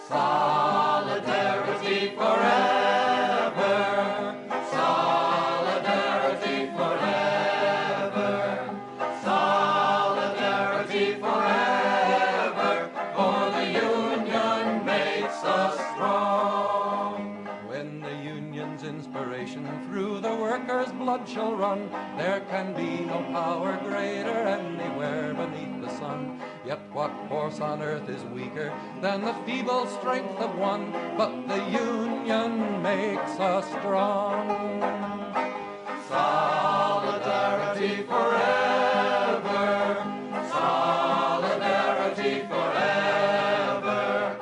Solidarity forever. Solidarity forever. Solidarity forever. For the union makes us strong. When the union's inspiration through the workers' blood shall run, there can be no power greater anywhere beneath the sun. Yet what force on earth is weaker than the feeble strength of one? But the union makes us strong. Solidarity forever. Solidarity forever.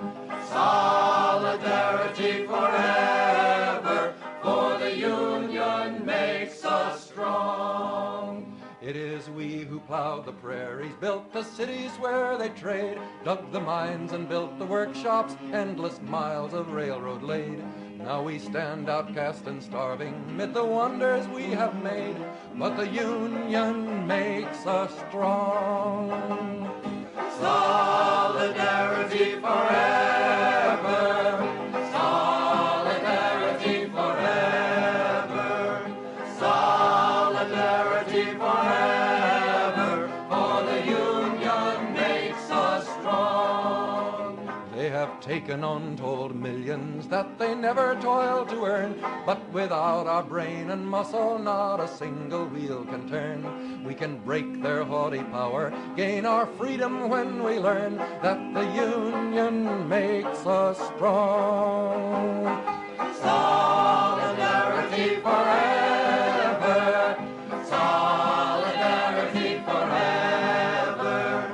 Solidarity forever. For the union makes us strong. It is we who plowed the prairies, built the cities where they trade, dug the mines and built the workshops, endless miles of railroad laid. Now we stand outcast and starving mid the wonders we have made, but the union makes us strong. Solidarity forever. Solidarity forever. Solidarity forever. For the union makes us strong. They have taken untold millions that they never toiled to earn, but without our brain and muscle not a single wheel can turn. We can break their haughty power, gain our freedom when we learn that the union makes us strong. Solidarity forever. Solidarity forever.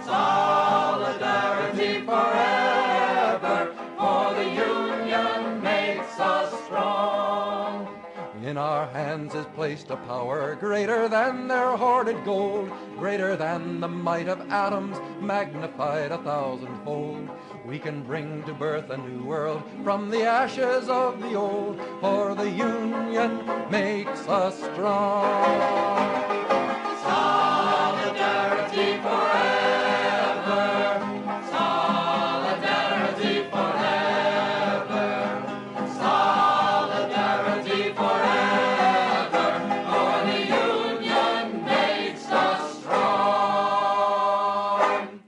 Solidarity forever. For the union makes us strong. In our hands is placed a power greater than their hoarded gold, greater than the might of atoms, magnified 1,000-fold. We can bring to birth a new world from the ashes of the old, for the union makes us strong. Solidarity forever. Solidarity forever. Solidarity forever. For the union makes us strong.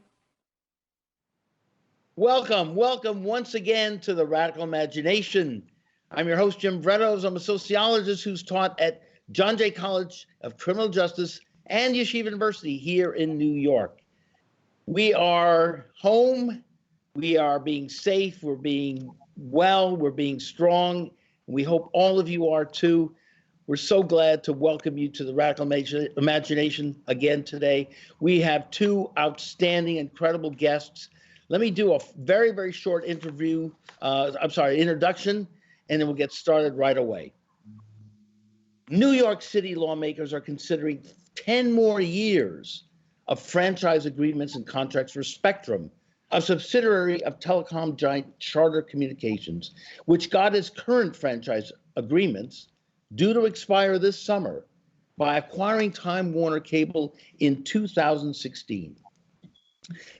Welcome once again to the Radical Imagination. I'm your host, Jim Vrettos. I'm a sociologist who's taught at John Jay College of Criminal Justice and Yeshiva University here in New York. We are home. We are being safe. We're being well. We're being strong. We hope all of you are too. We're so glad to welcome you to the Radical Imagination again today. We have two outstanding, incredible guests. Let me do a very, very short introduction, and then we'll get started right away. New York City lawmakers are considering 10 more years of franchise agreements and contracts for Spectrum, a subsidiary of telecom giant Charter Communications, which got its current franchise agreements due to expire this summer by acquiring Time Warner Cable in 2016.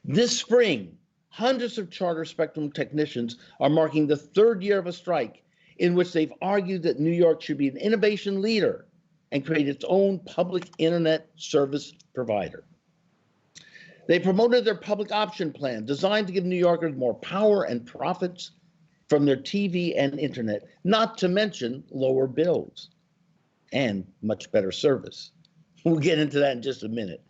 This spring, hundreds of Charter Spectrum technicians are marking the third year of a strike in which they've argued that New York should be an innovation leader and create its own public internet service provider. They promoted their public option plan designed to give New Yorkers more power and profits from their TV and internet, not to mention lower bills and much better service. We'll get into that in just a minute.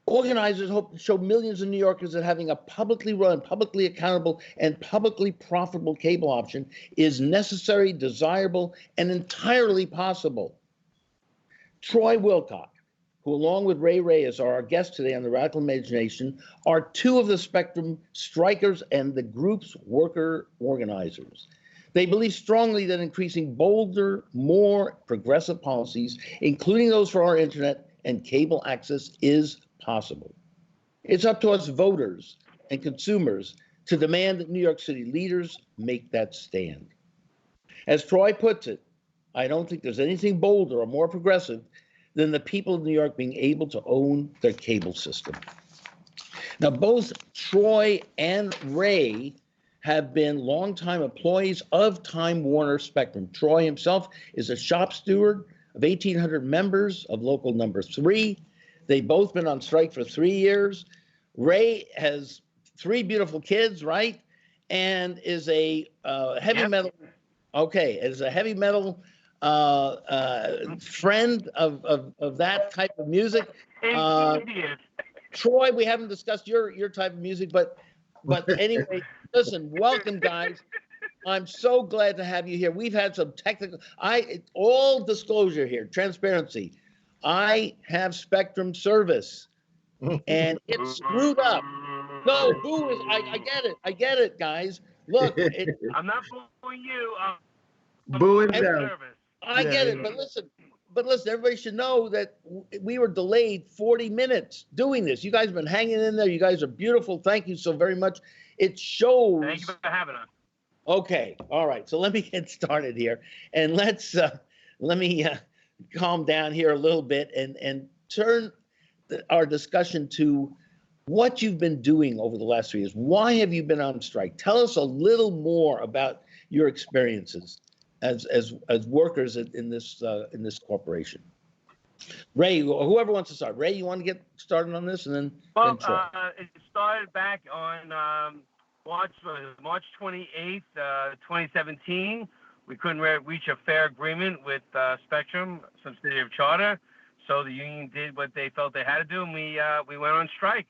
Organizers hope to show millions of New Yorkers that having a publicly run, publicly accountable, and publicly profitable cable option is necessary, desirable, and entirely possible. Troy Walcott, who along with Reyes are our guests today on the Radical Imagination, are two of the Spectrum strikers and the group's worker organizers. They believe strongly that increasing bolder, more progressive policies, including those for our internet and cable access, is possible. It's up to us voters and consumers to demand that New York City leaders make that stand. As Troy puts it, I don't think there's anything bolder or more progressive than the people of New York being able to own their cable system. Now, both Troy and Ray have been longtime employees of Time Warner Spectrum. Troy himself is a shop steward of 1,800 members of local number 3. They've both been on strike for 3 years. Ray has 3 beautiful kids, right? And is a heavy metal. Okay, is a heavy metal friend of that type of music. Troy, we haven't discussed your type of music, but anyway, listen, welcome, guys. I'm so glad to have you here. We've had some technical. All disclosure here, transparency. I have Spectrum service, and it's screwed up. No, boo is. I get it. I get it, guys. Look, I'm not booing you. Boo is I get it, but listen, everybody should know that we were delayed 40 minutes doing this. You guys have been hanging in there. You guys are beautiful. Thank you so very much. It shows. Thank you for having us. Okay, all right. So let me get started here, and let me calm down here a little bit and turn our discussion to what you've been doing over the last 3 years. Why have you been on strike? Tell us a little more about your experiences as workers in this corporation. Ray, whoever wants to start. Ray, you want to get started on this, and then Well, Troy. it started back on March 28th, 2017. We couldn't reach a fair agreement with Spectrum, subsidiary of Charter, so the union did what they felt they had to do, and we went on strike.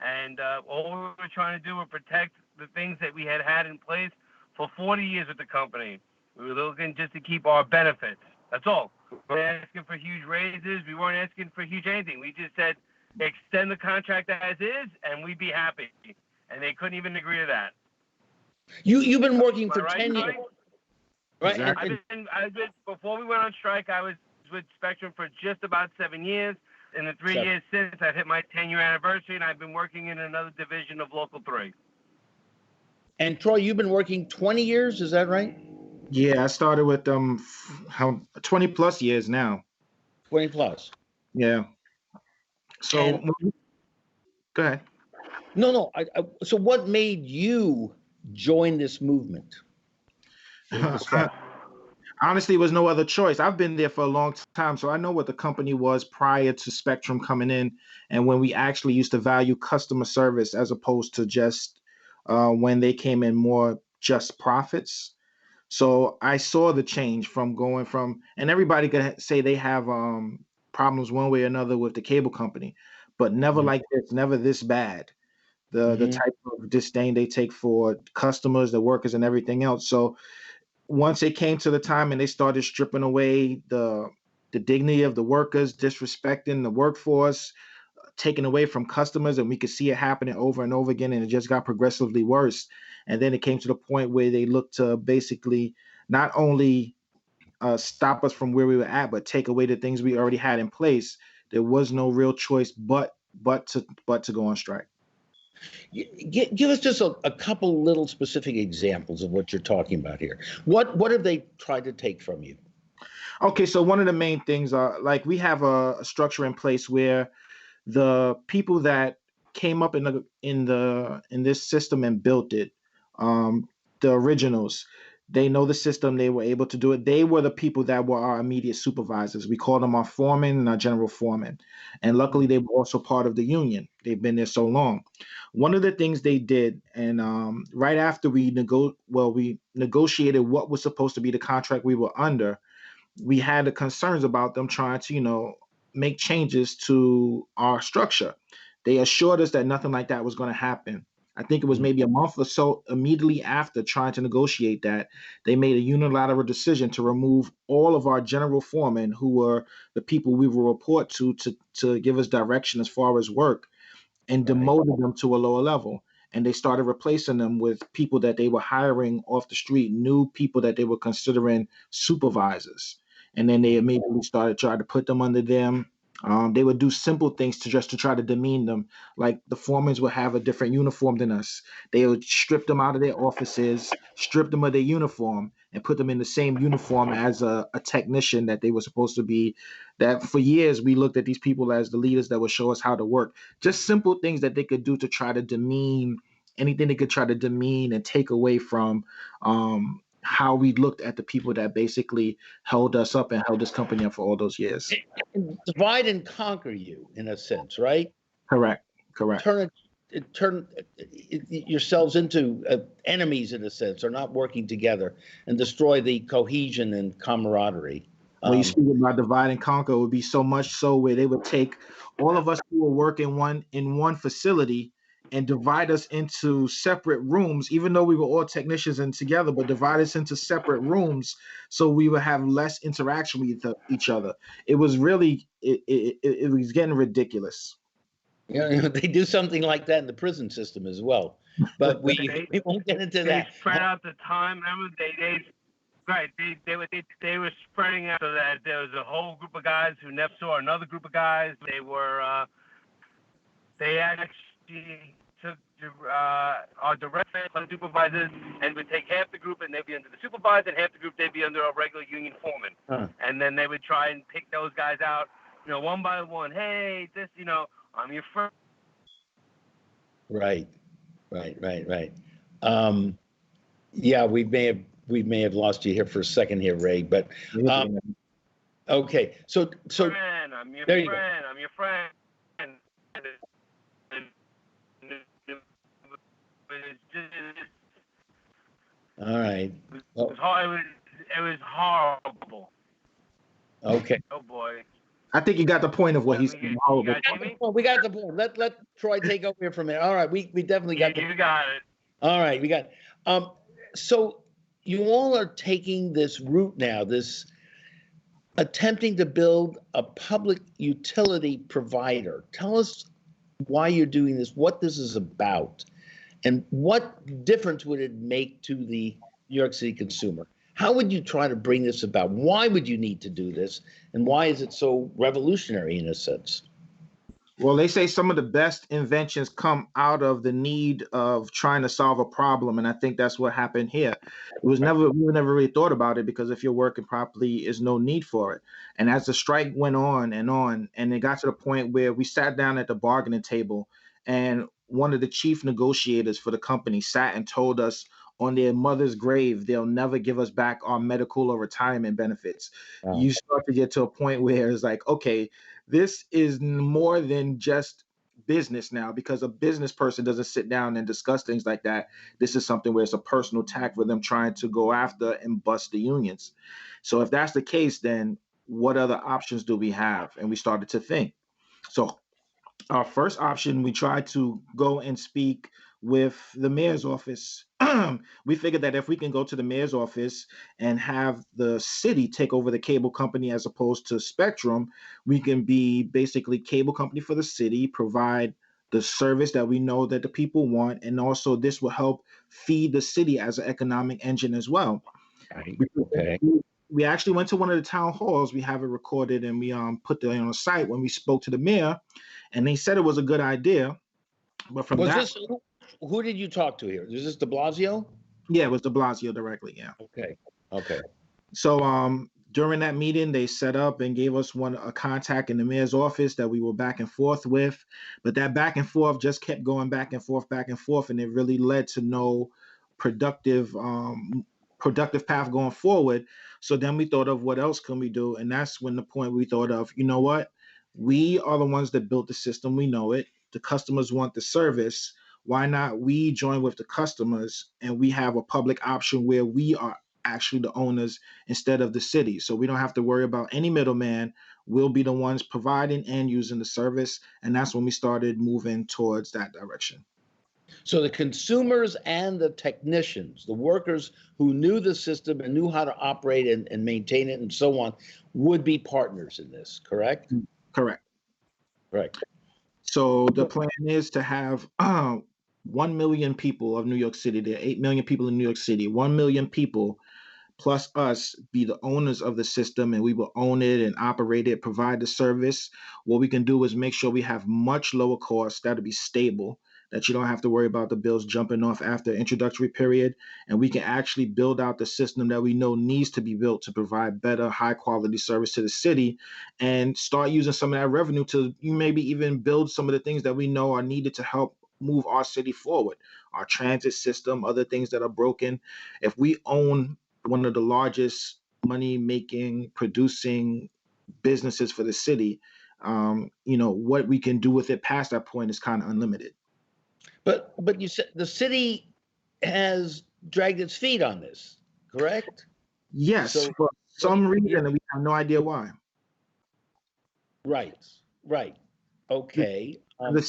And all we were trying to do was protect the things that we had in place for 40 years with the company. We were looking just to keep our benefits. That's all. We weren't asking for huge raises. We weren't asking for huge anything. We just said, extend the contract as is, and we'd be happy. And they couldn't even agree to that. You've been working for 10 years, right? Exactly. Before we went on strike, I was with Spectrum for just about 7 years. In the 3 years since, I've hit my 10-year anniversary, and I've been working in another division of Local 3. And Troy, you've been working 20 years, is that right? Yeah, I started with 20 plus years now. 20 plus. Yeah. So go ahead. No. So what made you join this movement? Honestly, it was no other choice. I've been there for a long time, so I know what the company was prior to Spectrum coming in, and when we actually used to value customer service as opposed to just when they came in more just profits. So I saw the change from going from, and everybody could say they have problems one way or another with the cable company, but never like this, never this bad. The type of disdain they take for customers, the workers, and everything else. So once it came to the time and they started stripping away the dignity of the workers, disrespecting the workforce, taken away from customers, and we could see it happening over and over again, and it just got progressively worse. And then it came to the point where they looked to basically not only stop us from where we were at, but take away the things we already had in place. There was no real choice but to go on strike. Give us just a couple little specific examples of what you're talking about here. What have they tried to take from you? Okay, so one of the main things are, like, we have a structure in place where the people that came up in this system and built it, the originals, they know the system, they were able to do it. They were the people that were our immediate supervisors. We called them our foreman and our general foreman. And luckily they were also part of the union. They've been there so long. One of the things they did, and right after we negotiated what was supposed to be the contract we were under, we had the concerns about them trying to, make changes to our structure. They assured us that nothing like that was going to happen. I think it was maybe a month or so immediately after trying to negotiate that, they made a unilateral decision to remove all of our general foremen, who were the people we will report to give us direction as far as work, and demoted them to a lower level. And they started replacing them with people that they were hiring off the street, new people that they were considering supervisors. And then they immediately started trying to put them under them. They would do simple things to try to demean them. Like the foremans would have a different uniform than us. They would strip them out of their offices, strip them of their uniform, and put them in the same uniform as a technician that they were supposed to be. That for years we looked at these people as the leaders that would show us how to work. Just simple things that they could do to try to demean anything they could try to demean and take away from how we looked at the people that basically held us up and held this company up for all those years. Divide and conquer you, in a sense, right? Correct. Turn yourselves into enemies, in a sense, or not working together, and destroy the cohesion and camaraderie. When you speak about divide and conquer, it would be so much so where they would take all of us who were working in one facility and divide us into separate rooms, even though we were all technicians and together, but divide us into separate rooms so we would have less interaction with each other. It was really, it was getting ridiculous. Yeah, they do something like that in the prison system as well, but we won't get into that. They spread out the time. Remember, they were spreading out so that there was a whole group of guys who never saw another group of guys. They actually took our direct supervisors and would take half the group and they'd be under the supervisor, and half the group they'd be under a regular union foreman. And then they would try and pick those guys out, one by one. Hey, this, I'm your friend. Right. Yeah, we may have lost you here for a second here, Ray, but okay. So friend, I'm your there friend. I'm your friend. All right. It was horrible. Okay. Oh boy. I think you got the point of what he's saying. Horrible. Well, we got the point. Let Troy take over here for a minute. All right, we definitely got You got it. All right, we got. So you all are taking this route now, this attempting to build a public utility provider. Tell us why you're doing this, what this is about, and what difference would it make to the New York City consumer? How would you try to bring this about? Why would you need to do this? And why is it so revolutionary in a sense? Well, they say some of the best inventions come out of the need of trying to solve a problem. And I think that's what happened here. We never really thought about it because if you're working properly, there's no need for it. And as the strike went on, and it got to the point where we sat down at the bargaining table, and one of the chief negotiators for the company sat and told us on their mother's grave, they'll never give us back our medical or retirement benefits. Wow. You start to get to a point where it's like, okay, this is more than just business now, because a business person doesn't sit down and discuss things like that. This is something where it's a personal attack for them trying to go after and bust the unions. So if that's the case, then what other options do we have? And we started to think. So our first option, we tried to go and speak with the mayor's office. We figured that if we can go to the mayor's office and have the city take over the cable company as opposed to Spectrum, we can be basically cable company for the city, provide the service that we know that the people want, and also this will help feed the city as an economic engine as well. Okay. We actually went to one of the town halls. We have it recorded, and we put it on the site when we spoke to the mayor, and they said it was a good idea. But from who did you talk to here? Is this de Blasio? Yeah, it was de Blasio directly. Yeah. Okay. So during that meeting, they set up and gave us a contact in the mayor's office that we were back and forth with. But that back and forth just kept going back and forth, and it really led to no productive path going forward. So then we thought of what else can we do, and that's when the point we thought of, you know what? We are the ones that built the system. We know it. The customers want the service. Why not we join with the customers and we have a public option where we are actually the owners instead of the city? So we don't have to worry about any middleman. We'll be the ones providing and using the service. And that's when we started moving towards that direction. So the consumers and the technicians, the workers who knew the system and knew how to operate and maintain it and so on, would be partners in this, correct? Correct. Right. So the plan is to have 1 million people of New York City. There are 8 million people in New York City. 1 million people plus us be the owners of the system, and we will own it and operate it, provide the service. What we can do is make sure we have much lower costs. That'll be stable. that you don't have to worry about the bills jumping off after introductory period, and we can actually build out the system that we know needs to be built to provide better, high quality service to the city, and start using some of that revenue to maybe even build some of the things that we know are needed to help move our city forward, our transit system, other things that are broken. If we own one of the largest money making, producing businesses for the city, what we can do with it past that point is kind of unlimited. But you said the city has dragged its feet on this, correct? Yes, So for some reason, and we have no idea why. right. Okay. The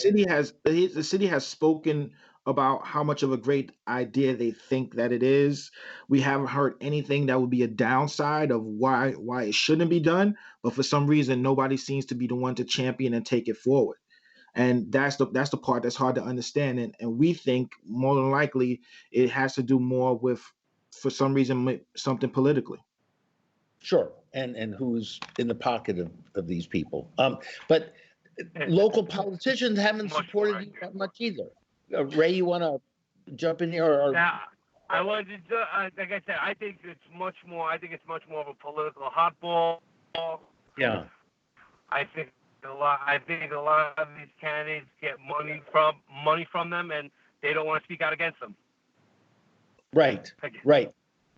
city has spoken about how much of a great idea they think that it is. We haven't heard anything that would be a downside of why it shouldn't be done, but for some reason nobody seems to be the one to champion and take it forward. And that's the part that's hard to understand. And we think more than likely it has to do more with, for some reason, something politically. Sure. And who's in the pocket of these people. But local politicians haven't supported you that much either. Ray, you want to jump in here? Yeah, I wanted to, like I said, I think it's much more of a political hotball. Yeah. I think a lot of these candidates get money from them, and they don't want to speak out against them. Right.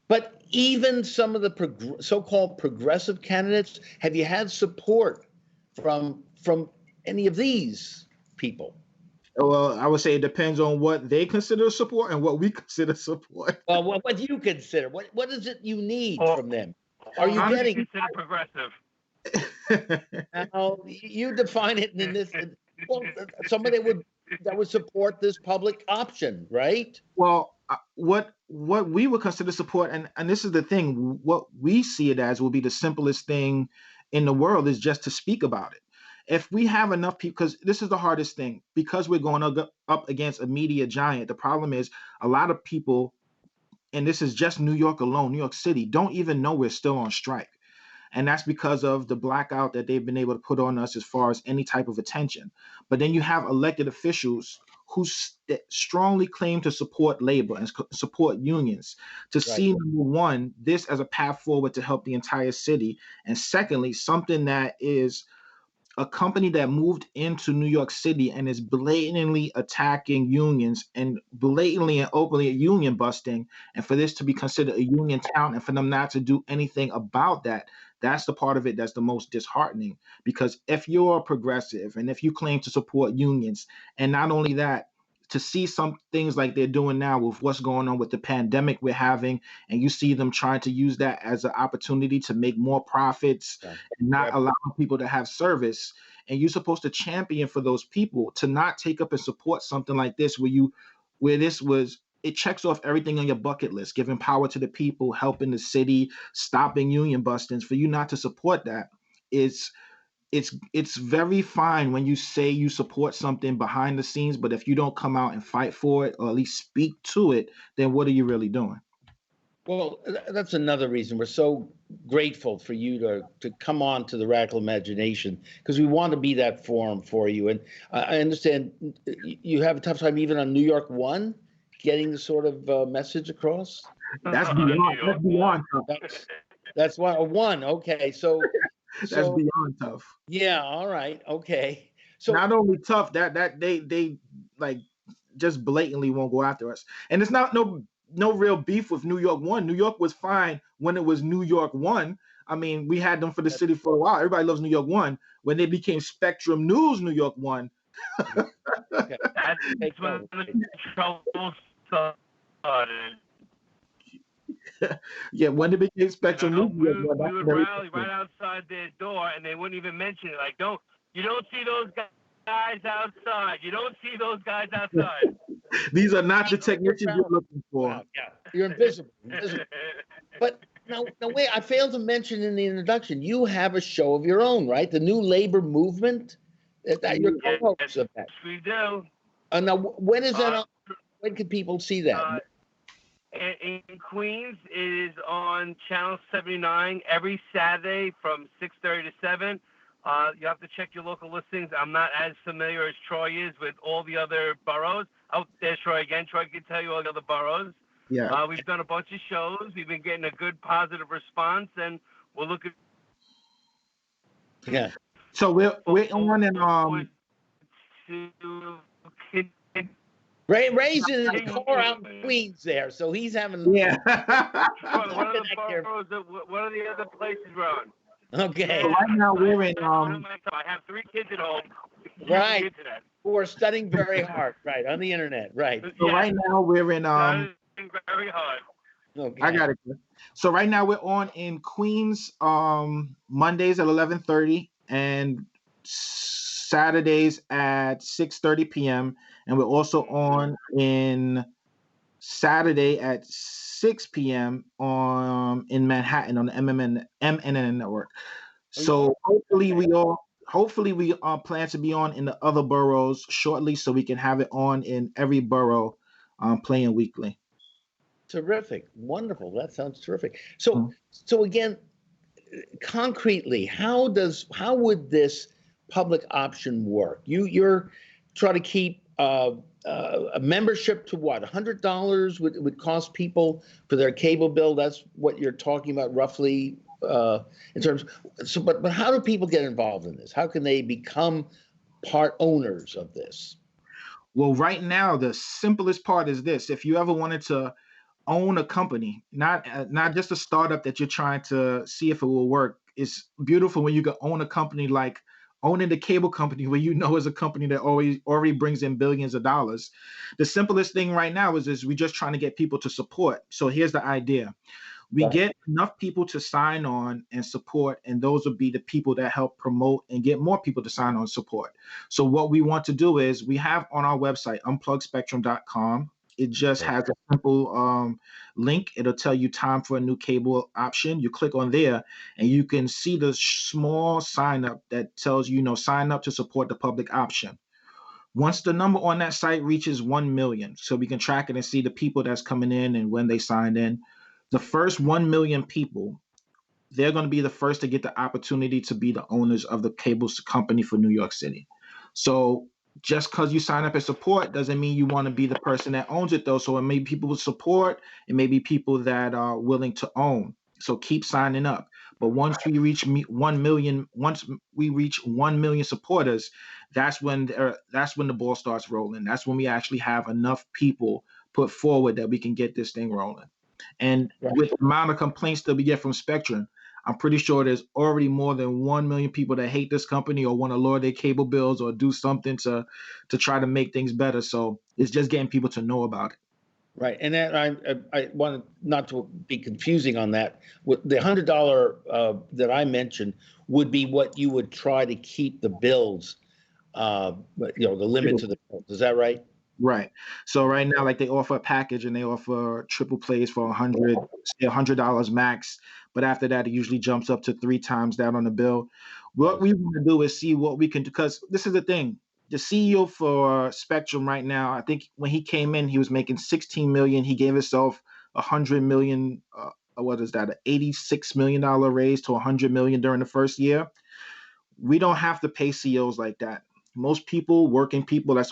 But even some of the so-called progressive candidates, have you had support from any of these people? Well, I would say it depends on what they consider support and what we consider support. Well, what do you consider? What is it you need from them? Are you getting considered progressive? Now, you define it in this. Well, somebody that would support this public option, right? Well, what we would consider support, and this is the thing, what we see it as will be the simplest thing in the world is just to speak about it. If we have enough people, because this is the hardest thing, because we're going up against a media giant, the problem is a lot of people, and this is just New York alone, New York City, don't even know we're still on strike. And that's because of the blackout that they've been able to put on us as far as any type of attention. But then you have elected officials who strongly claim to support labor and support unions, to see, number one, this as a path forward to help the entire city. And secondly, something that is a company that moved into New York City and is blatantly attacking unions and blatantly and openly union busting, and for this to be considered a union town and for them not to do anything about that, that's the part of it that's the most disheartening. Because if you're a progressive and if you claim to support unions, and not only that, to see some things like they're doing now with what's going on with the pandemic we're having, and you see them trying to use that as an opportunity to make more profits and not allowing people to have service, and you're supposed to champion for those people, to not take up and support something like this it checks off everything on your bucket list, giving power to the people, helping the city, stopping union bustings. For you not to support that, it's very fine when you say you support something behind the scenes, but if you don't come out and fight for it or at least speak to it, then what are you really doing? Well, that's another reason we're so grateful for you to come on to the Radical Imagination, because we want to be that forum for you. And I understand you have a tough time even on New York One getting the sort of message across. That's beyond tough. That's one. Okay, so that's beyond tough. Yeah. All right. Okay. So not only tough, that they like just blatantly won't go after us, and it's not no real beef with New York One. New York was fine when it was New York One. I mean, we had them for the city for a while. Everybody loves New York One. When they became Spectrum News New York One, okay. That's when the trouble started. Yeah, when they became Spectrum News, we would rally right outside their door, and they wouldn't even mention it. Like, you don't see those guys outside. You don't see those guys outside. These are not the technicians you're looking for. Yeah, you're invisible. But now wait, I failed to mention in the introduction, you have a show of your own, right? The New Labor Movement. That you're co-host of that. Yes, we do. Now, when is that on? When can people see that? In Queens, it is on Channel 79 every Saturday from 6:30 to 7. You have to check your local listings. I'm not as familiar as Troy is with all the other boroughs, Oh, there's Troy again. Troy can tell you all the other boroughs. Yeah. We've done a bunch of shows. We've been getting a good positive response, and we're looking Yeah. So we're on and forward to Ray's in his car out in Queens there, so he's having yeah. What are the Connect here. boroughs? What are the other places we're on? Okay. So right now we're in I have 3 kids at home. Right. Internet. Who are studying very hard, right, on the internet, right. so right now we're in Studying very hard. Okay. I got it. So right now we're on in Queens Mondays at 11:30 and Saturdays at 6:30 p.m. and we're also on in Saturday at 6 p.m. in Manhattan on the MNN network. So hopefully we plan to be on in the other boroughs shortly so we can have it on in every borough playing weekly. Terrific. Wonderful. That sounds terrific. So Mhm. so again, concretely, how would this public option work? You're trying to keep a membership to what? $100 would cost people for their cable bill. That's what you're talking about roughly in terms. So, but how do people get involved in this? How can they become part owners of this? Well, right now the simplest part is this: if you ever wanted to own a company, not just a startup that you're trying to see if it will work. It's beautiful when you can own a company like owning the cable company where you know is a company that already brings in billions of dollars. The simplest thing right now is we're just trying to get people to support. So here's the idea. We Right. get enough people to sign on and support, and those will be the people that help promote and get more people to sign on and support. So what we want to do is we have on our website, unplugspectrum.com. It just has a simple link. It'll tell you time for a new cable option. You click on there and you can see the small sign up that tells you, sign up to support the public option. Once the number on that site reaches 1 million, so we can track it and see the people that's coming in and when they signed in, the first 1 million people, they're going to be the first to get the opportunity to be the owners of the cable company for New York City. So just because you sign up as support doesn't mean you want to be the person that owns it, though. So it may be people with support, it may be people that are willing to own. So keep signing up. But once we reach 1 million, once we reach 1 million supporters, that's when the ball starts rolling. That's when we actually have enough people put forward that we can get this thing rolling. And with the amount of complaints that we get from Spectrum, I'm pretty sure there's already more than 1 million people that hate this company or want to lower their cable bills or do something to try to make things better. So it's just getting people to know about it. Right, and then I wanted not to be confusing on that. With the $100 that I mentioned would be what you would try to keep the bills, the limit to the bills. Is that right? Right. So right now, like they offer a package and they offer triple plays for $100 max. But after that, it usually jumps up to 3 times that on the bill. What we want to do is see what we can do, because this is the thing. The CEO for Spectrum right now, I think when he came in, he was making 16 million. He gave himself 100 million. What is that? An $86 million raise to 100 million during the first year. We don't have to pay CEOs like that. Most people, working people, that's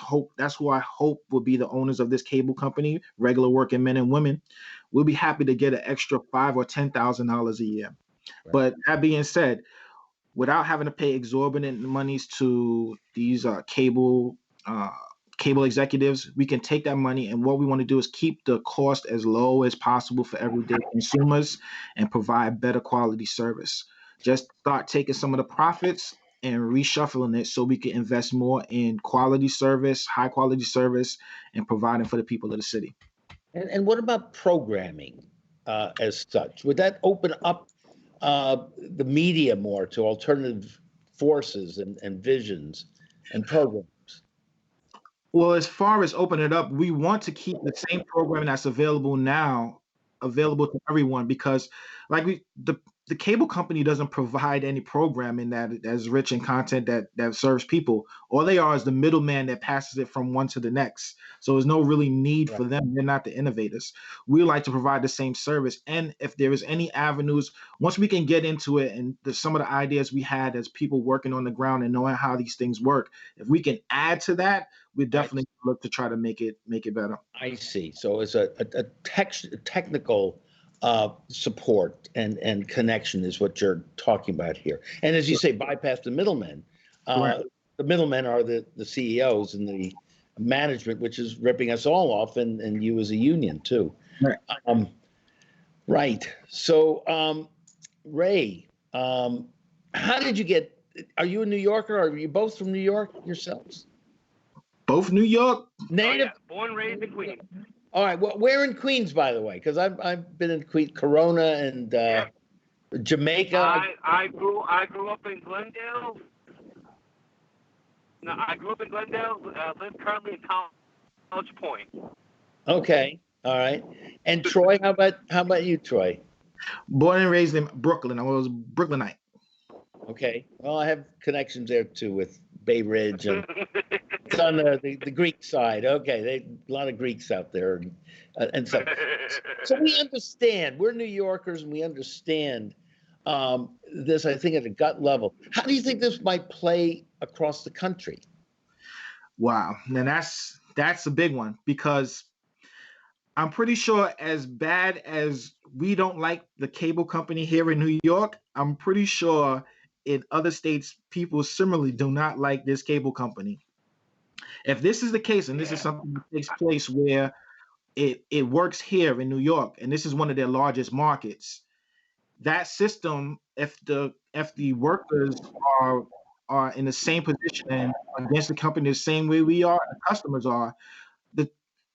who I hope will be the owners of this cable company, regular working men and women, will be happy to get an extra $5,000 or $10,000 a year. Right. But that being said, without having to pay exorbitant monies to these cable executives, we can take that money, and what we want to do is keep the cost as low as possible for everyday consumers and provide better quality service. Just start taking some of the profits and reshuffling it so we can invest more in quality service, high quality service, and providing for the people of the city. And what about programming as such? Would that open up the media more to alternative forces and visions and programs? Well, as far as opening it up, we want to keep the same programming that's available now available to everyone, because like the cable company doesn't provide any programming that is rich in content that serves people. All they are is the middleman that passes it from one to the next. So there's no really need for them. They're not the innovators. We like to provide the same service. And if there is any avenues, once we can get into it and some of the ideas we had as people working on the ground and knowing how these things work, if we can add to that, we definitely look to try to make it better. I see. So it's a technical support and connection is what you're talking about here. And as you say, bypass the middlemen. Right. The middlemen are the CEOs and the management, which is ripping us all off, and you as a union too. Right. Right. So, Ray, how did you get? Are you a New Yorker? Are you both from New York yourselves? Both New York. Native. Oh, yeah. Born, raised in Queens. All right. Well, where in Queens, by the way? Because I've been in Queens, Corona, and Jamaica. I grew up in Glendale. No, I grew up in Glendale. Live currently in College Point. Okay. All right. And Troy, how about you, Troy? Born and raised in Brooklyn. I was a Brooklynite. Okay. Well, I have connections there too with Bay Ridge, and it's on the Greek side. Okay, a lot of Greeks out there, and so we understand. We're New Yorkers, and we understand this. I think at a gut level. How do you think this might play across the country? Wow. Now that's a big one, because I'm pretty sure as bad as we don't like the cable company here in New York, I'm pretty sure in other states, people similarly do not like this cable company. If this is the case, and this is something that takes place where it works here in New York, and this is one of their largest markets, that system, if the workers are in the same position against the company the same way we are, the customers are,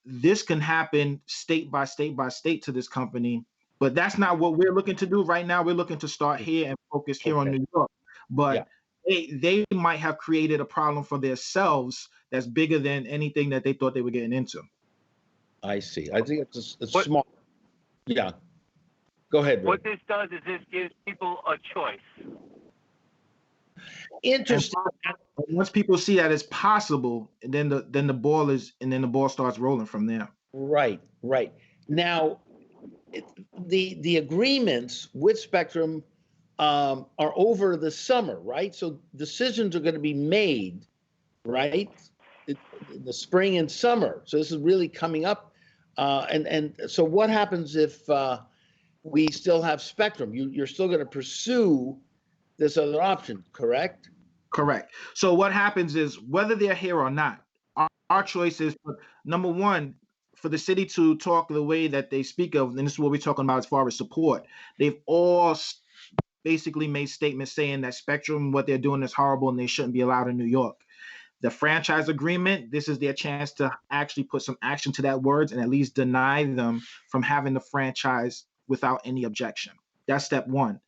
this can happen state by state by state to this company. But that's not what we're looking to do right now. We're looking to start here and focus here on New York. But they might have created a problem for themselves that's bigger than anything that they thought they were getting into. I see. I think it's smart. Yeah. Go ahead, Ray. What this does is this gives people a choice. Interesting. Once people see that it's possible, then the ball starts rolling from there. Right. Now, the agreements with Spectrum are over the summer, right? So decisions are going to be made, right, in the spring and summer. So this is really coming up. And so what happens if we still have Spectrum? You're still going to pursue this other option, correct? Correct. So what happens is, whether they're here or not, our choice is, number one, for the city to talk the way that they speak of, and this is what we're talking about as far as support. They've all basically made statements saying that Spectrum, what they're doing is horrible and they shouldn't be allowed in New York. The franchise agreement, this is their chance to actually put some action to that words and at least deny them from having the franchise without any objection. That's step one.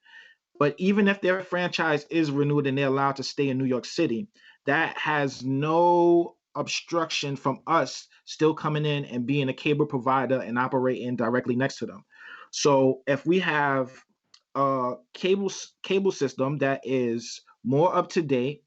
But even if their franchise is renewed and they're allowed to stay in New York City, that has no obstruction from us still coming in and being a cable provider and operating directly next to them. So if we have a cable system that is more up to date,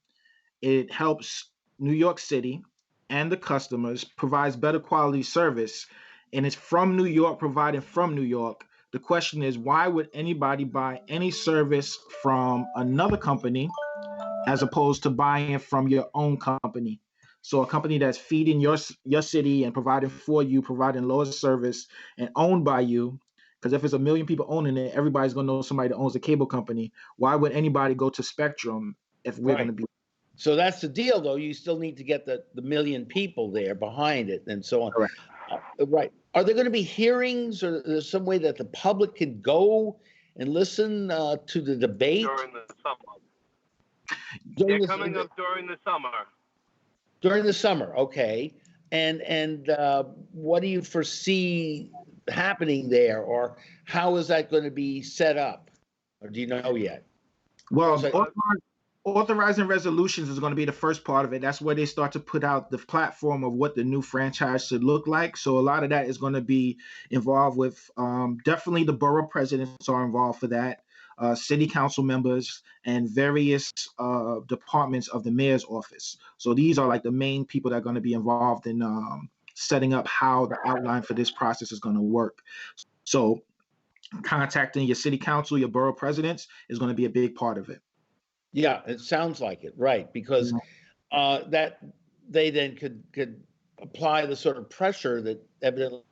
it helps New York City and the customers, provides better quality service, and it's from New York, providing from New York. The question is, why would anybody buy any service from another company as opposed to buying from your own company? So a company that's feeding your city and providing for you, providing lower service and owned by you. Because if it's a million people owning it, everybody's going to know somebody that owns a cable company. Why would anybody go to Spectrum if we're going to be? So that's the deal, though. You still need to get the million people there behind it and so on. Correct. Right. Are there going to be hearings, or there's some way that the public can go and listen to the debate? During the summer. During They're coming up during the summer. During the summer, okay. And what do you foresee happening there, or how is that going to be set up? Or do you know yet? Well, authorizing resolutions is going to be the first part of it. That's where they start to put out the platform of what the new franchise should look like. So a lot of that is going to be involved with definitely the borough presidents are involved for that. city council members, and various departments of the mayor's office. So these are like the main people that are going to be involved in setting up how the outline for this process is going to work. So contacting your city council, your borough presidents is going to be a big part of it. Yeah, it sounds like it, right? Because that they then could apply the sort of pressure that evidently.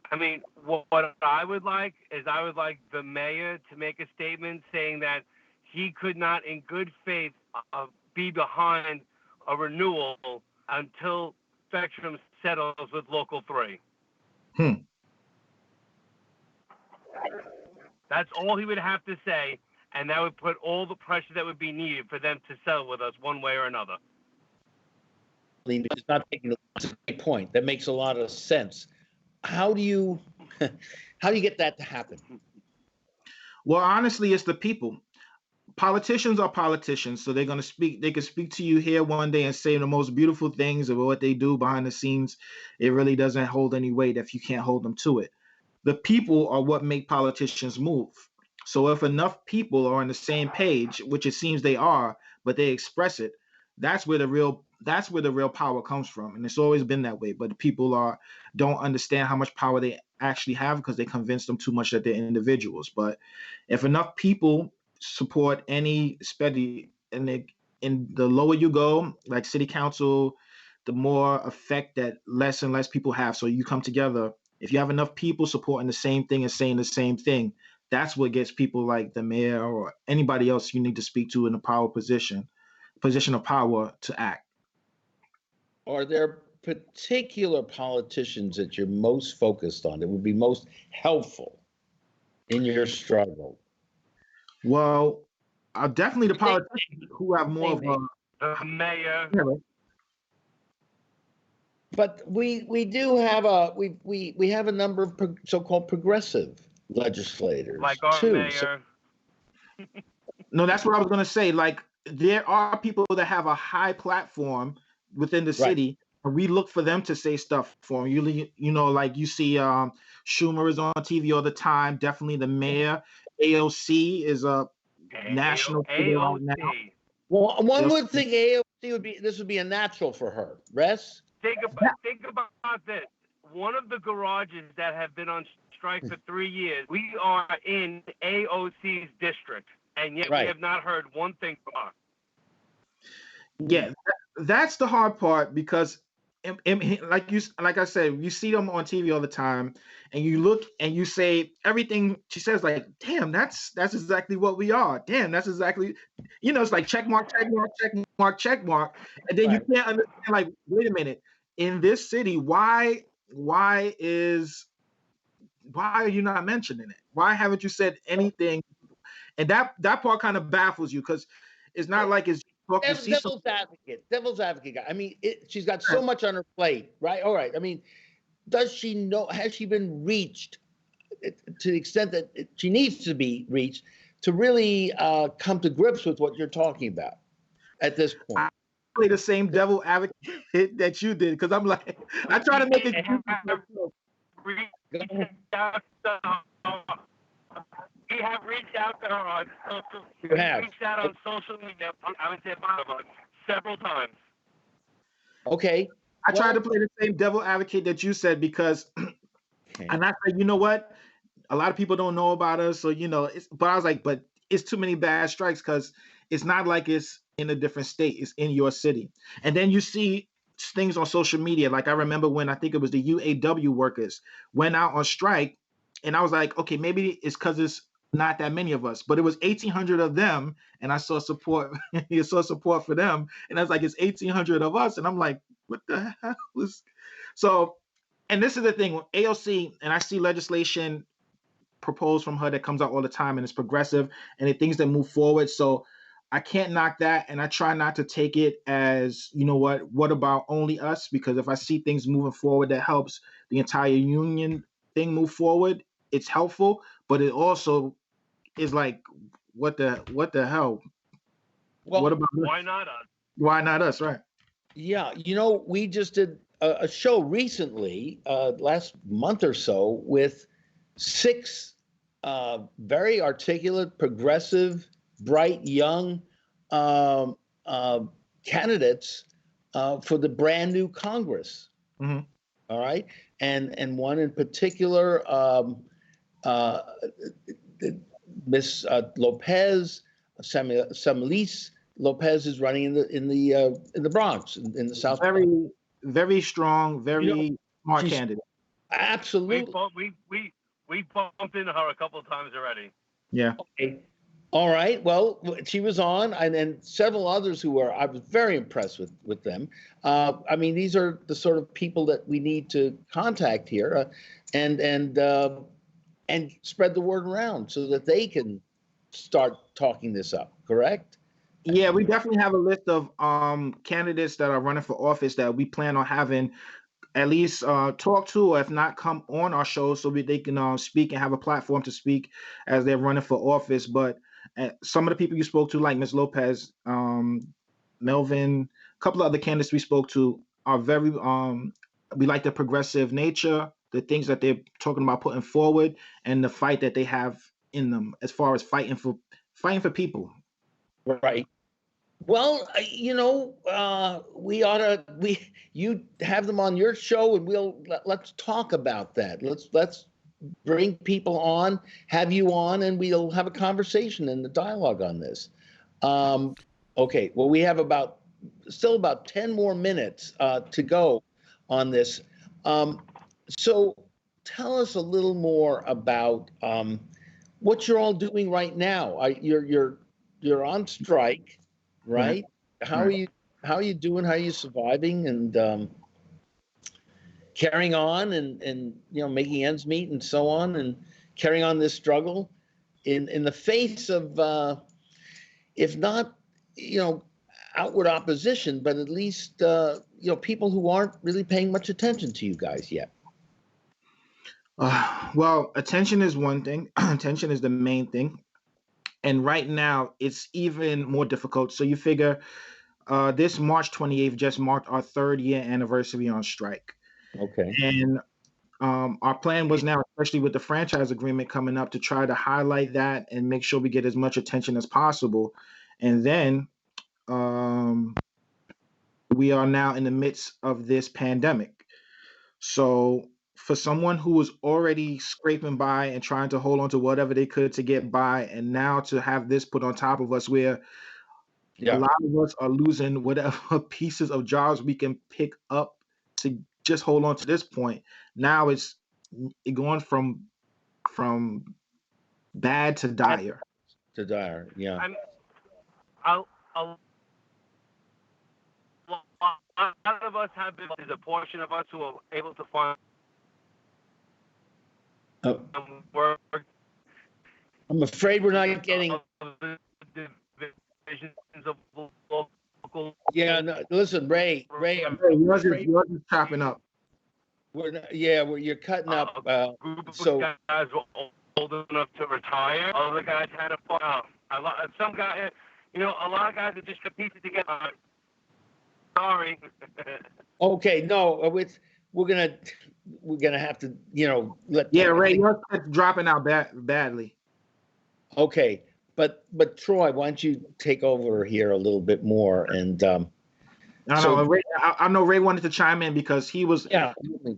I mean, what I would like is I would like the mayor to make a statement saying that he could not, in good faith, be behind a renewal until Spectrum settles with Local 3. That's all he would have to say, and that would put all the pressure that would be needed for them to settle with us one way or another. It's not taking a great point. That makes a lot of sense. How do you get that to happen? Well, honestly, it's the people. Politicians are politicians, so they're going to speak. They can speak to you here one day and say the most beautiful things about what they do behind the scenes. It really doesn't hold any weight if you can't hold them to it. The people are what make politicians move. So if enough people are on the same page, which it seems they are, but they express it, that's where the real power comes from. And it's always been that way. But the people don't understand how much power they actually have because they convince them too much that they're individuals. But if enough people support any study, and the lower you go, like city council, the more effect that less and less people have. So you come together. If you have enough people supporting the same thing and saying the same thing, that's what gets people like the mayor or anybody else you need to speak to in a power position of power to act. Are there particular politicians that you're most focused on that would be most helpful in your struggle? Well, definitely the politicians who have more of the mayor. But we do have we have a number of so-called progressive legislators, like our too. mayor. No, that's what I was going to say. Like, there are people that have a high platform within the city, and we look for them to say stuff for them. You know, like you see Schumer is on TV all the time. Definitely the mayor. AOC is a national figure right now. Well, one would think AOC would be a natural for her. Rest. Think about this. One of the garages that have been on strike for 3 years, we are in AOC's district, and yet we have not heard one thing from her. Yeah, that's the hard part because, like I said, you see them on TV all the time, and you look and you say everything she says, like, damn, that's exactly what we are. Damn, that's exactly, it's like check mark, check mark, check mark, check mark, and then you can't understand. Like, wait a minute, in this city, why are you not mentioning it? Why haven't you said anything? And that part kind of baffles you because it's not like it's. Devil's advocate guy. I mean, she's got so much on her plate, right? All right. I mean, does she know? Has she been reached to the extent that she needs to be reached to really come to grips with what you're talking about at this point? I play the same devil advocate that you did because I'm like, I try to make it. We have reached out to her on social. Reached out on social media. I would say several times. Okay. I tried to play the same devil advocate that you said because, and I said, you know what? A lot of people don't know about us, so but I was like, but it's too many bad strikes because it's not like it's in a different state; it's in your city. And then you see things on social media. Like I remember when I think it was the UAW workers went out on strike, and I was like, okay, maybe it's because it's not that many of us, but it was 1,800 of them, and I saw support. You saw support for them, and I was like, it's 1,800 of us, and I'm like, what the hell is? So, and this is the thing, AOC, and I see legislation proposed from her that comes out all the time, and it's progressive, and it things that move forward. So, I can't knock that, and I try not to take it as, what about only us? Because if I see things moving forward that helps the entire union thing move forward, it's helpful, but it also is like, what the hell? Well, what about why not us? Why not us, right? Yeah, we just did a show recently, last month or so, with 6 very articulate, progressive, bright, young um, candidates for the brand new Congress. Mm-hmm. All right, and one in particular, uh, Miss Lopez, Samilis Lopez is running in the Bronx, in the South. Very, very strong, very smart she's- candidate. Absolutely. We bumped into her a couple of times already. Yeah. Okay. All right. Well, she was on, and then several others who were. I was very impressed with them. I mean, these are the sort of people that we need to contact here, and spread the word around so that they can start talking this up. Correct? Yeah, we definitely have a list of candidates that are running for office that we plan on having at least talk to, or if not, come on our show so they can speak and have a platform to speak as they're running for office. But some of the people you spoke to, like Ms. Lopez, Melvin, a couple of other candidates we spoke to are very, we like the progressive nature, the things that they're talking about putting forward, and the fight that they have in them as far as fighting for people. Right. Well, we ought to you have them on your show, and let's talk about that. Let's bring people on, have you on, and we'll have a conversation and a dialogue on this. Okay. Well, we have still about 10 more minutes to go on this. So tell us a little more about what you're all doing right now. You're on strike. Right? How are you doing? How are you surviving and carrying on and making ends meet and so on, and carrying on this struggle in the face of if not outward opposition, but at least people who aren't really paying much attention to you guys yet? Well, attention is one thing. Attention is the main thing. And right now, it's even more difficult. So you figure this March 28th just marked our 3rd-year anniversary on strike. Okay. And our plan was now, especially with the franchise agreement coming up, to try to highlight that and make sure we get as much attention as possible. And then we are now in the midst of this pandemic. So for someone who was already scraping by and trying to hold on to whatever they could to get by, and now to have this put on top of us, where a lot of us are losing whatever pieces of jobs we can pick up to just hold on to this point. Now it's going from bad to dire. To dire, yeah. A lot of us have been. There's a portion of us who are able to find work. I'm afraid we're not getting. Yeah, no, listen, Ray, yours is chopping up. You're cutting up. Group of So guys were old enough to retire. Other guys had a fun. Some guys, a lot of guys are just piecing together. Sorry. Okay, no, we're gonna have to, let. Yeah, Ray, yours is dropping out badly. Okay, but Troy, why don't you take over here a little bit more and I know Ray wanted to chime in because he was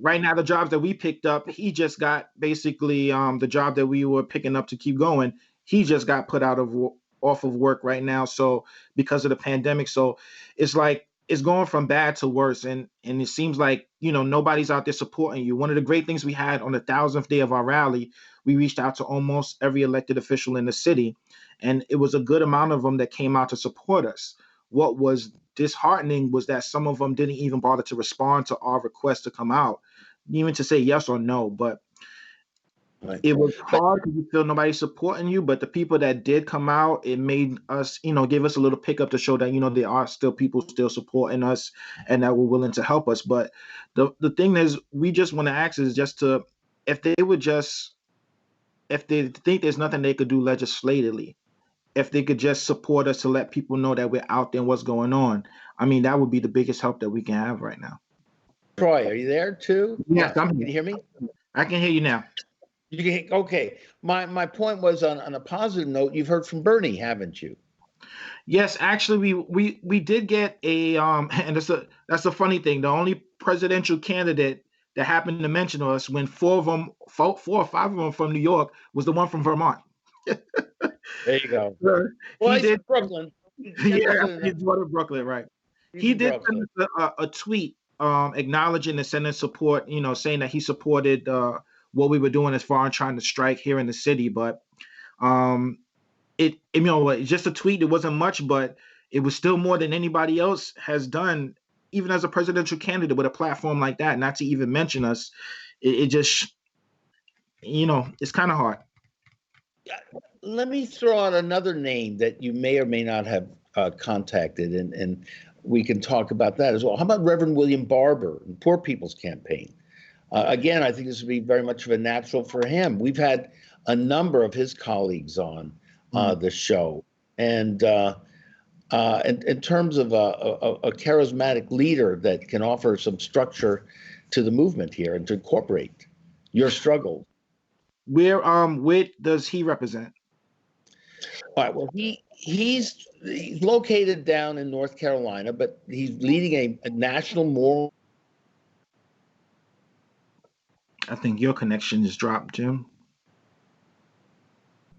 right now the jobs that we picked up. He just got basically the job that we were picking up to keep going. He just got put off of work right now. So because of the pandemic, so it's like it's going from bad to worse, and it seems like nobody's out there supporting you. One of the great things we had on the 1,000th day of our rally, we reached out to almost every elected official in the city, and it was a good amount of them that came out to support us. What was disheartening was that some of them didn't even bother to respond to our request to come out, even to say yes or no. But it was hard because you feel nobody's supporting you. But the people that did come out, it made us, give us a little pickup to show that, there are still people still supporting us and that were willing to help us. But the thing is, we just want to ask is just to, if they think there's nothing they could do legislatively, if they could just support us to let people know that we're out there and what's going on. I mean, that would be the biggest help that we can have right now. Troy, are you there too? Yes, Can you hear me? I can hear you now. Okay. My point was on a positive note. You've heard from Bernie, haven't you? Yes, actually, we did get a and that's a funny thing. The only presidential candidate that happened to mention us when four or five of them from New York was the one from Vermont. There you go. Well, He he's did, from Brooklyn. That yeah, doesn't. he's one of Brooklyn, right? He's He from did Brooklyn. send us a tweet acknowledging and sending support, saying that he supported what we were doing as far as trying to strike here in the city. But um, it's just a tweet. It wasn't much, but it was still more than anybody else has done, even as a presidential candidate with a platform like that. Not to even mention us, it just, it's kind of hard. Let me throw out another name that you may or may not have contacted, and we can talk about that as well. How about Reverend William Barber, Poor People's Campaign? Again, I think this would be very much of a natural for him. We've had a number of his colleagues on the show, and in terms of a charismatic leader that can offer some structure to the movement here and to incorporate your struggle. Where does he represent? All right. Well, he's located down in North Carolina, but he's leading a national moral. I think your connection is dropped, Jim.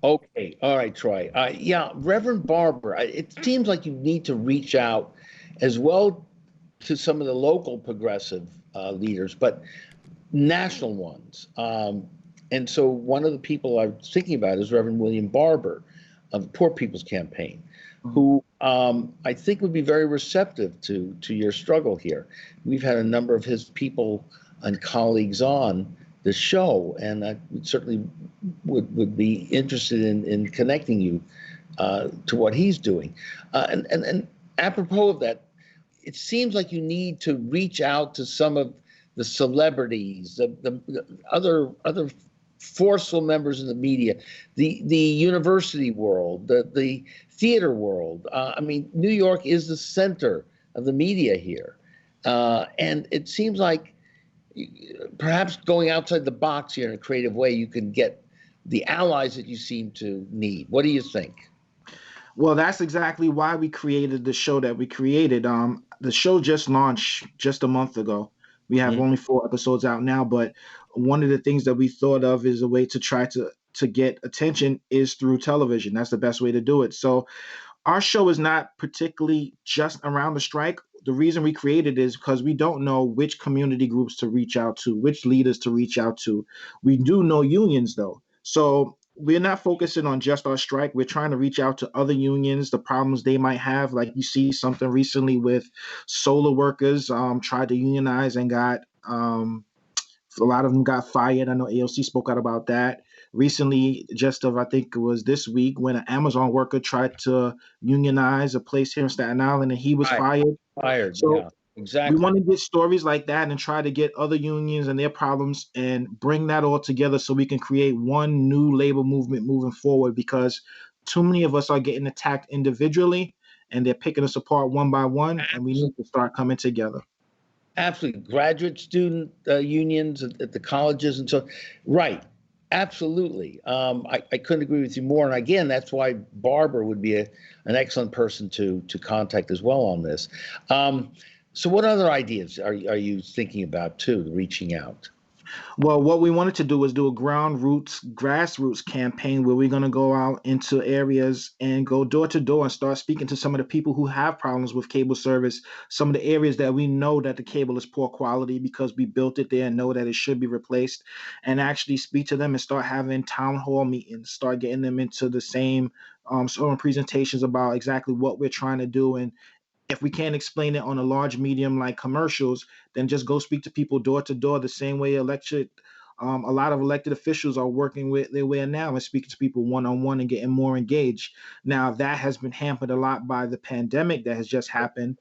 Okay. All right, Troy. Yeah, Reverend Barber. It seems like you need to reach out as well to some of the local progressive leaders, but national ones. And so one of the people I was thinking about is Reverend William Barber of the Poor People's Campaign, who I think would be very receptive to your struggle here. We've had a number of his people and colleagues on the show, and I certainly would be interested in connecting you to what he's doing. And apropos of that, it seems like you need to reach out to some of the celebrities, the other forceful members of the media, the university world, the theater world. I mean, New York is the center of the media here, and it seems like perhaps going outside the box here in a creative way, you can get the allies that you seem to need. What do you think? Well, that's exactly why we created the show that we created. The show just launched just a month ago. We have only 4 episodes out now, but one of the things that we thought of is a way to try to get attention is through television. That's the best way to do it. So our show is not particularly just around the strike. The reason we created it is because we don't know which community groups to reach out to, which leaders to reach out to. We do know unions, though. So we're not focusing on just our strike. We're trying to reach out to other unions, the problems they might have. Like you see something recently with solar workers tried to unionize and got a lot of them got fired. I know AOC spoke out about that recently. I think it was this week when an Amazon worker tried to unionize a place here in Staten Island and he was fired. So Yeah, exactly. we want to get stories like that and try to get other unions and their problems and bring that all together so we can create one new labor movement moving forward, because too many of us are getting attacked individually and they're picking us apart one by one, and we need to start coming together. Absolutely. Graduate student unions at the colleges and so, right. Absolutely. I couldn't agree with you more. And again, that's why Barber would be an excellent person to contact as well on this. So what other ideas are you thinking about too, reaching out? Well, what we wanted to do was do a grassroots campaign where we're going to go out into areas and go door to door and start speaking to some of the people who have problems with cable service, some of the areas that we know that the cable is poor quality because we built it there and know that it should be replaced, and actually speak to them and start having town hall meetings, start getting them into the same sort of presentations about exactly what we're trying to do. And if we can't explain it on a large medium like commercials, then just go speak to people door to door the same way a lot of elected officials are working with their way now and speaking to people one-on-one and getting more engaged. Now, that has been hampered a lot by the pandemic that has just happened.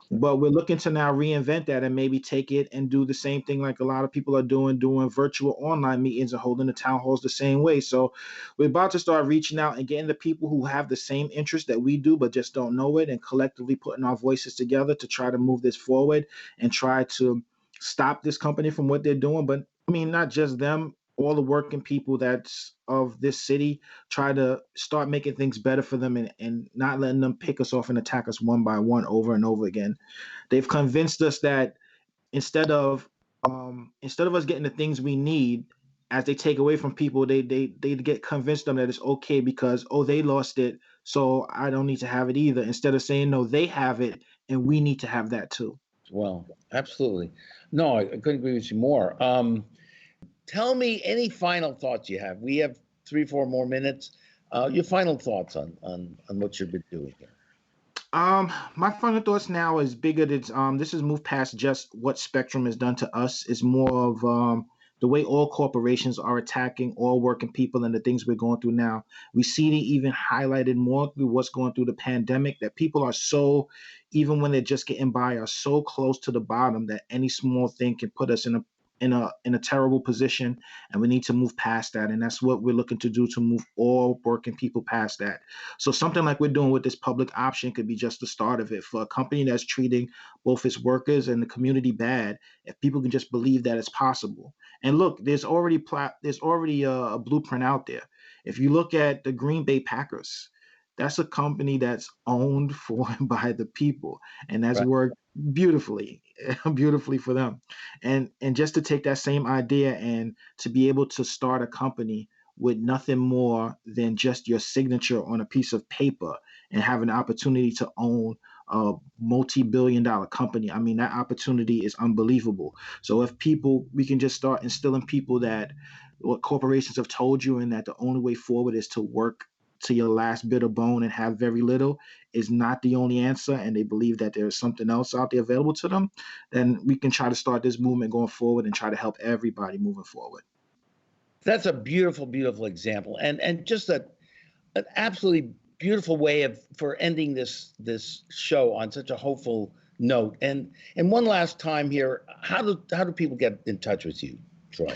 But we're looking to now reinvent that and maybe take it and do the same thing like a lot of people are doing virtual online meetings and holding the town halls the same way. So we're about to start reaching out and getting the people who have the same interest that we do, but just don't know it, and collectively putting our voices together to try to move this forward and try to stop this company from what they're doing. But I mean, not just them. all the working people that's of this city, try to start making things better for them and not letting them pick us off and attack us one by one over and over again. They've convinced us that instead of us getting the things we need, as they take away from people, they get convinced them that it's okay because, oh, they lost it, so I don't need to have it either. Instead of saying, no, they have it and we need to have that too. Well, absolutely. No, I couldn't agree with you more. Tell me any final thoughts you have. We have 3-4 more minutes. Your final thoughts on what you've been doing here. My final thoughts now is bigger. This has moved past just what Spectrum has done to us. It's more of the way all corporations are attacking all working people and the things we're going through now. We see it even highlighted more through what's going through the pandemic, that people are so, even when they're just getting by, are so close to the bottom that any small thing can put us in a terrible position, and we need to move past that. And that's what we're looking to do, to move all working people past that. So something like we're doing with this public option could be just the start of it. For a company that's treating both its workers and the community bad, if people can just believe that it's possible. And look, there's already a blueprint out there. If you look at the Green Bay Packers, that's a company that's owned for and by the people, and that's worked beautifully for them. And just to take that same idea and to be able to start a company with nothing more than just your signature on a piece of paper and have an opportunity to own a multi-billion-dollar company, I mean, that opportunity is unbelievable. So if we can just start instilling people that what corporations have told you, and that the only way forward is to work to your last bit of bone and have very little, is not the only answer, and they believe that there's something else out there available to them, then we can try to start this movement going forward and try to help everybody moving forward. That's a beautiful, beautiful example, and just an absolutely beautiful way for ending this show on such a hopeful note. And one last time here, how do people get in touch with you, Troy?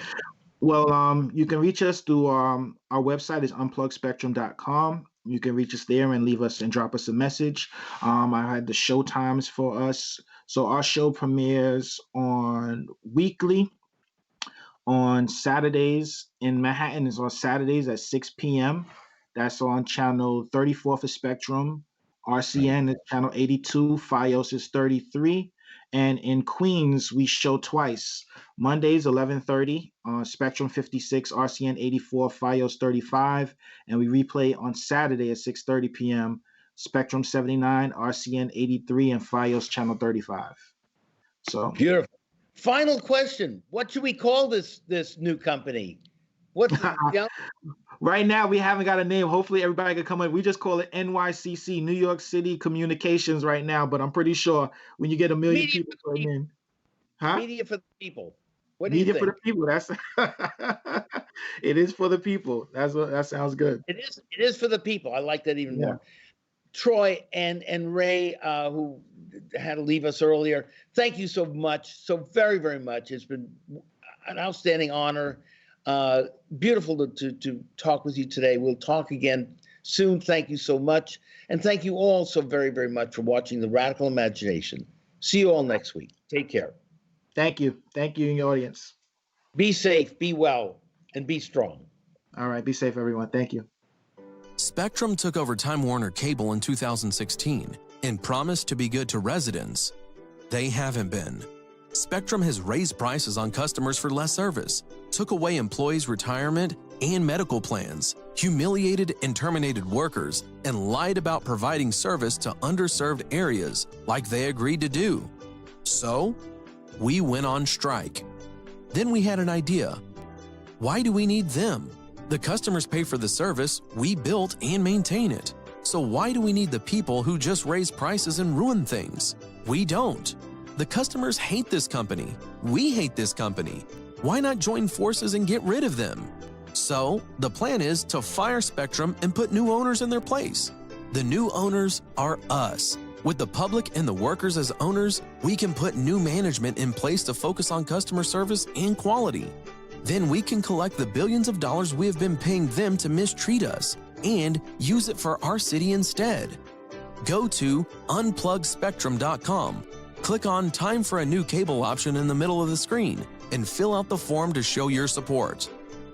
Well, you can reach us through our website is unplugspectrum.com. You can reach us there and leave us and drop us a message. I had the show times for us. So our show premieres weekly on Saturdays in Manhattan. Is on Saturdays at 6 p.m. That's on channel 34 for Spectrum. RCN is channel 82. Fios is 33. And in Queens, we show twice. Mondays, 11:30 on Spectrum 56, RCN 84, Fios 35. And we replay on Saturday at 6:30 p.m., Spectrum 79, RCN 83, and Fios channel 35. So beautiful. Final question. What should we call this new company? What's Right now, we haven't got a name. Hopefully, everybody can come in. We just call it NYCC, New York City Communications right now. But I'm pretty sure when you get 1 million people coming in. Huh? Media for the people. What do you Media think? for the people. That's it is for the people. That sounds good. It is for the people. I like that even more. Troy and Ray, who had to leave us earlier, thank you so much, so very, very much. It's been an outstanding honor. Beautiful to talk with you today. We'll talk again soon. Thank you so much. And thank you all so very, very much for watching The Radical Imagination. See you all next week. Take care. Thank you. Thank you in your audience. Be safe, be well, and be strong. All right. Be safe, everyone. Thank you. Spectrum took over Time Warner Cable in 2016 and promised to be good to residents. They haven't been. Spectrum has raised prices on customers for less service, took away employees' retirement and medical plans, humiliated and terminated workers, and lied about providing service to underserved areas like they agreed to do. So, we went on strike. Then we had an idea. Why do we need them? The customers pay for the service, we built and maintain it. So why do we need the people who just raise prices and ruin things? We don't. The customers hate this company. We hate this company. Why not join forces and get rid of them? So, the plan is to fire Spectrum and put new owners in their place. The new owners are us. With the public and the workers as owners, we can put new management in place to focus on customer service and quality. Then we can collect the billions of dollars we have been paying them to mistreat us and use it for our city instead. Go to unplugspectrum.com. Click on Time for a New Cable option in the middle of the screen and fill out the form to show your support.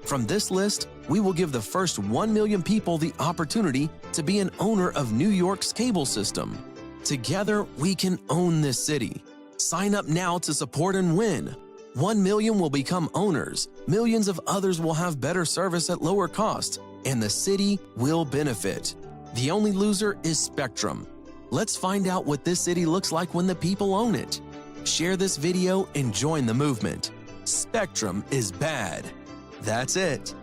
From this list, we will give the first 1 million people the opportunity to be an owner of New York's cable system. Together, we can own this city. Sign up now to support and win. 1 million will become owners, millions of others will have better service at lower cost, and the city will benefit. The only loser is Spectrum. Let's find out what this city looks like when the people own it. Share this video and join the movement. Spectrum is bad. That's it.